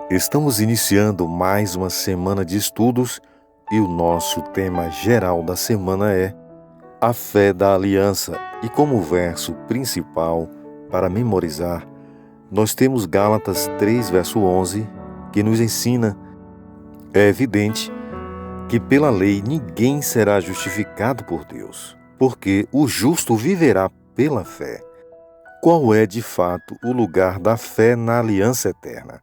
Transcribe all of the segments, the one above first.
Estamos iniciando mais uma semana de estudos e o nosso tema geral da semana é a fé da aliança. E como verso principal para memorizar, nós temos Gálatas 3, verso 11, que nos ensina: é evidente que pela lei ninguém será justificado por Deus, porque o justo viverá pela fé. Qual é, de fato, o lugar da fé na aliança eterna?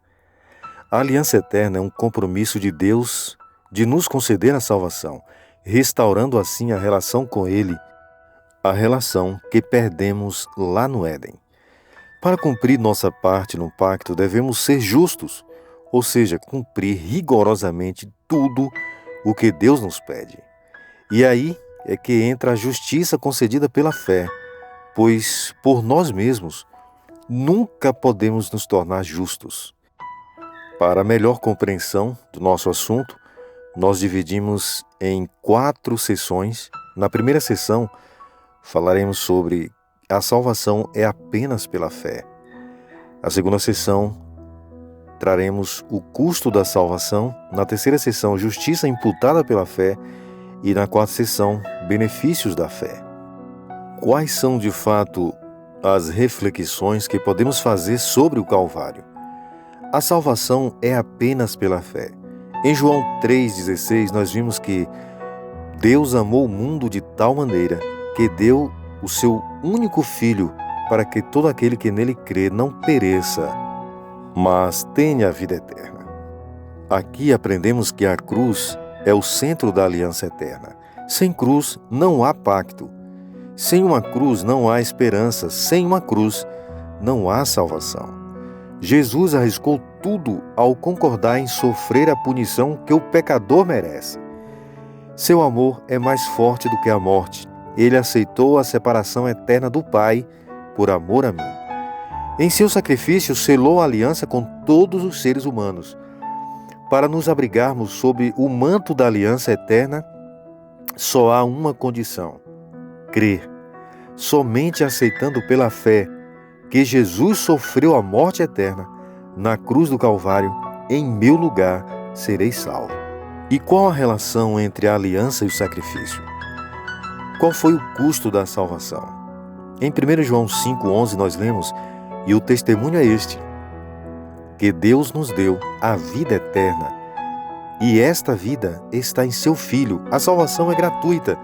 A aliança eterna é um compromisso de Deus de nos conceder a salvação, restaurando assim a relação com Ele, a relação que perdemos lá no Éden. Para cumprir nossa parte no pacto, devemos ser justos, ou seja, cumprir rigorosamente tudo o que Deus nos pede. E aí é que entra a justiça concedida pela fé, pois por nós mesmos nunca podemos nos tornar justos. Para melhor compreensão do nosso assunto, nós dividimos em 4 sessões. Na primeira sessão, falaremos sobre a salvação é apenas pela fé. Na segunda sessão, traremos o custo da salvação. Na terceira sessão, justiça imputada pela fé. E na quarta sessão, benefícios da fé. Quais são, de fato, as reflexões que podemos fazer sobre o Calvário? A salvação é apenas pela fé. Em João 3,16, nós vimos que Deus amou o mundo de tal maneira que deu o seu único Filho para que todo aquele que nele crê não pereça, mas tenha a vida eterna. Aqui aprendemos que a cruz é o centro da aliança eterna. Sem cruz não há pacto. Sem uma cruz não há esperança. Sem uma cruz não há salvação. Jesus arriscou tudo ao concordar em sofrer a punição que o pecador merece. Seu amor é mais forte do que a morte. Ele aceitou a separação eterna do Pai por amor a mim. Em seu sacrifício, selou a aliança com todos os seres humanos. Para nos abrigarmos sob o manto da aliança eterna, só há uma condição: crer. Somente aceitando pela fé que Jesus sofreu a morte eterna na cruz do Calvário, em meu lugar serei salvo. E qual a relação entre a aliança e o sacrifício? Qual foi o custo da salvação? Em 1 João 5,11 nós lemos: e o testemunho é este, que Deus nos deu a vida eterna, e esta vida está em seu Filho. A salvação é gratuita.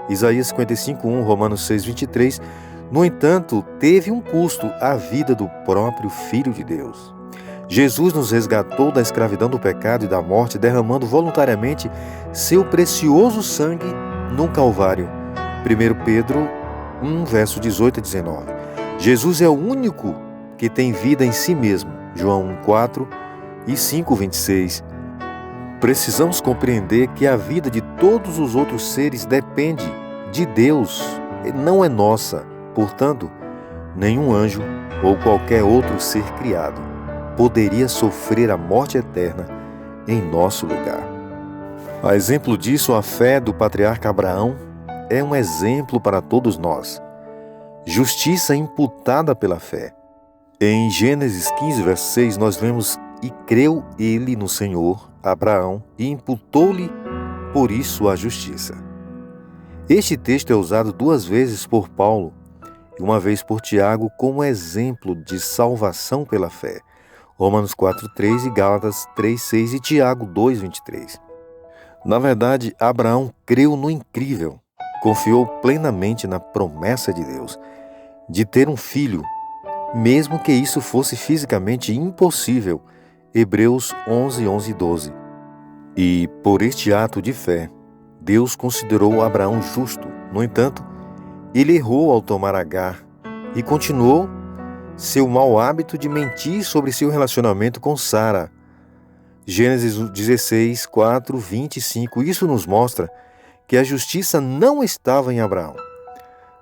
Isaías 55,1, Romanos 6,23. No entanto, teve um custo, a vida do próprio Filho de Deus. Jesus nos resgatou da escravidão do pecado e da morte, derramando voluntariamente seu precioso sangue no Calvário. 1 Pedro 1, verso 18 a 19. Jesus é o único que tem vida em si mesmo. João 1,4 e 5,26. Precisamos compreender que a vida de todos os outros seres depende de Deus, não é nossa. Portanto, nenhum anjo ou qualquer outro ser criado poderia sofrer a morte eterna em nosso lugar. A exemplo disso, a fé do patriarca Abraão é um exemplo para todos nós. Justiça imputada pela fé. Em Gênesis 15, verso 6, nós lemos: e creu ele no Senhor, Abraão, e imputou-lhe por isso a justiça. Este texto é usado 2 vezes por Paulo e uma vez por Tiago como exemplo de salvação pela fé. Romanos 4,3 e Gálatas 3,6 e Tiago 2,23. Na verdade, Abraão creu no incrível, confiou plenamente na promessa de Deus de ter um filho, mesmo que isso fosse fisicamente impossível. Hebreus 11 e 12. E por este ato de fé, Deus considerou Abraão justo. No entanto, ele errou ao tomar Agar e continuou seu mau hábito de mentir sobre seu relacionamento com Sara. Gênesis 16, 4, 25. Isso nos mostra que a justiça não estava em Abraão,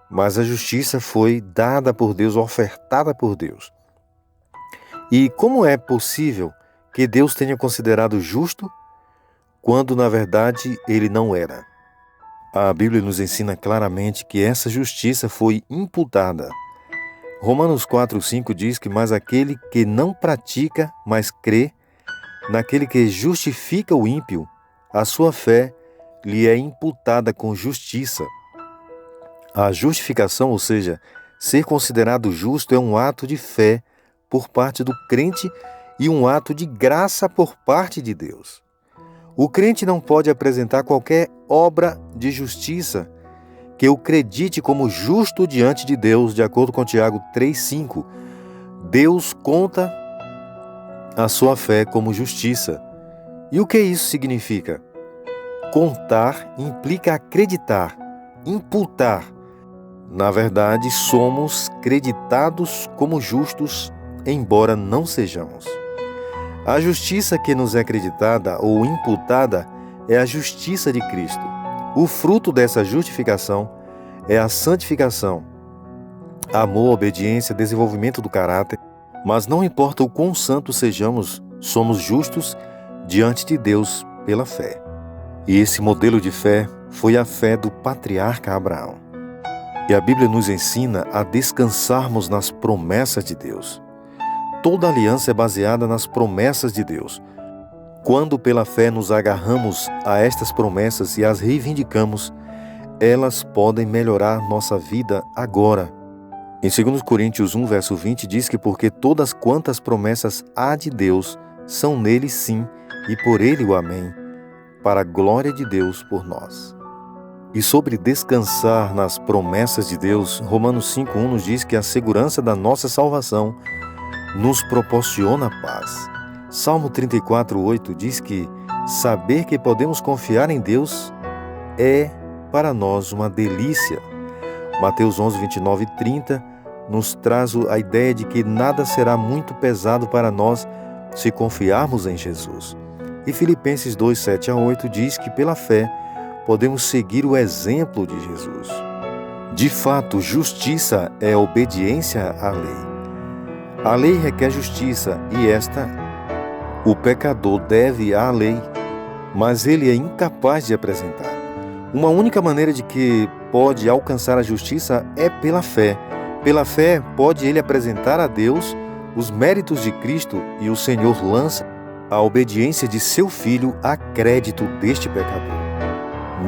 mas a justiça foi dada por Deus, ofertada por Deus. E como é possível que Deus tenha considerado justo quando, na verdade, ele não era? A Bíblia nos ensina claramente que essa justiça foi imputada. Romanos 4,5 diz que: mas aquele que não pratica, mas crê naquele que justifica o ímpio, a sua fé lhe é imputada com justiça. A justificação, ou seja, ser considerado justo, é um ato de fé por parte do crente e um ato de graça por parte de Deus. O crente não pode apresentar qualquer obra de justiça que o acredite como justo diante de Deus, de acordo com Tiago 3,5. Deus conta a sua fé como justiça. E o que isso significa? Contar implica acreditar, imputar. Na verdade, somos creditados como justos, embora não sejamos. A justiça que nos é acreditada ou imputada é a justiça de Cristo. O fruto dessa justificação é a santificação, amor, obediência, desenvolvimento do caráter. Mas não importa o quão santos sejamos, somos justos diante de Deus pela fé. E esse modelo de fé foi a fé do patriarca Abraão. E a Bíblia nos ensina a descansarmos nas promessas de Deus. Toda aliança é baseada nas promessas de Deus. Quando pela fé nos agarramos a estas promessas e as reivindicamos, elas podem melhorar nossa vida agora. Em 2 Coríntios 1, verso 20, diz que porque todas quantas promessas há de Deus são nele sim e por ele o amém, para a glória de Deus por nós. E sobre descansar nas promessas de Deus, Romanos 5,1 nos diz que a segurança da nossa salvação nos proporciona paz. Salmo 34,8 diz que saber que podemos confiar em Deus é para nós uma delícia. Mateus 11, 29 e 30 nos traz a ideia de que nada será muito pesado para nós se confiarmos em Jesus. E Filipenses 2, 7 a 8 diz que pela fé podemos seguir o exemplo de Jesus. De fato, justiça é obediência à lei. A lei requer justiça e esta o pecador deve à lei, mas ele é incapaz de apresentar. Uma única maneira de que pode alcançar a justiça é pela fé. Pela fé pode ele apresentar a Deus os méritos de Cristo e o Senhor lança a obediência de seu Filho a crédito deste pecador.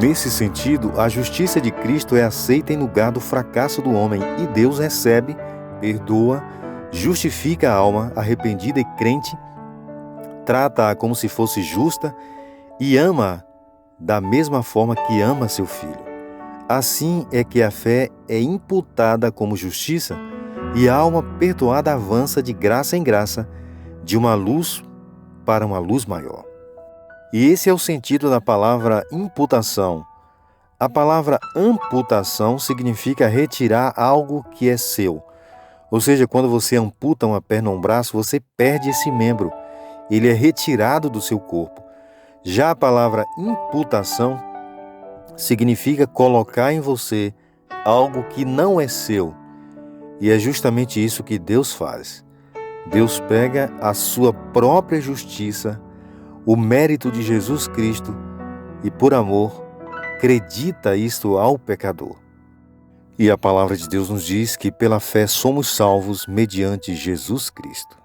Nesse sentido, a justiça de Cristo é aceita em lugar do fracasso do homem e Deus recebe, perdoa, justifica a alma arrependida e crente, trata-a como se fosse justa e ama da mesma forma que ama seu Filho. Assim é que a fé é imputada como justiça e a alma perdoada avança de graça em graça, de uma luz para uma luz maior. E esse é o sentido da palavra imputação. A palavra amputação significa retirar algo que é seu. Ou seja, quando você amputa uma perna ou um braço, você perde esse membro. Ele é retirado do seu corpo. Já a palavra imputação significa colocar em você algo que não é seu. E é justamente isso que Deus faz. Deus pega a sua própria justiça, o mérito de Jesus Cristo e, por amor, acredita isto ao pecador. E a palavra de Deus nos diz que pela fé somos salvos mediante Jesus Cristo.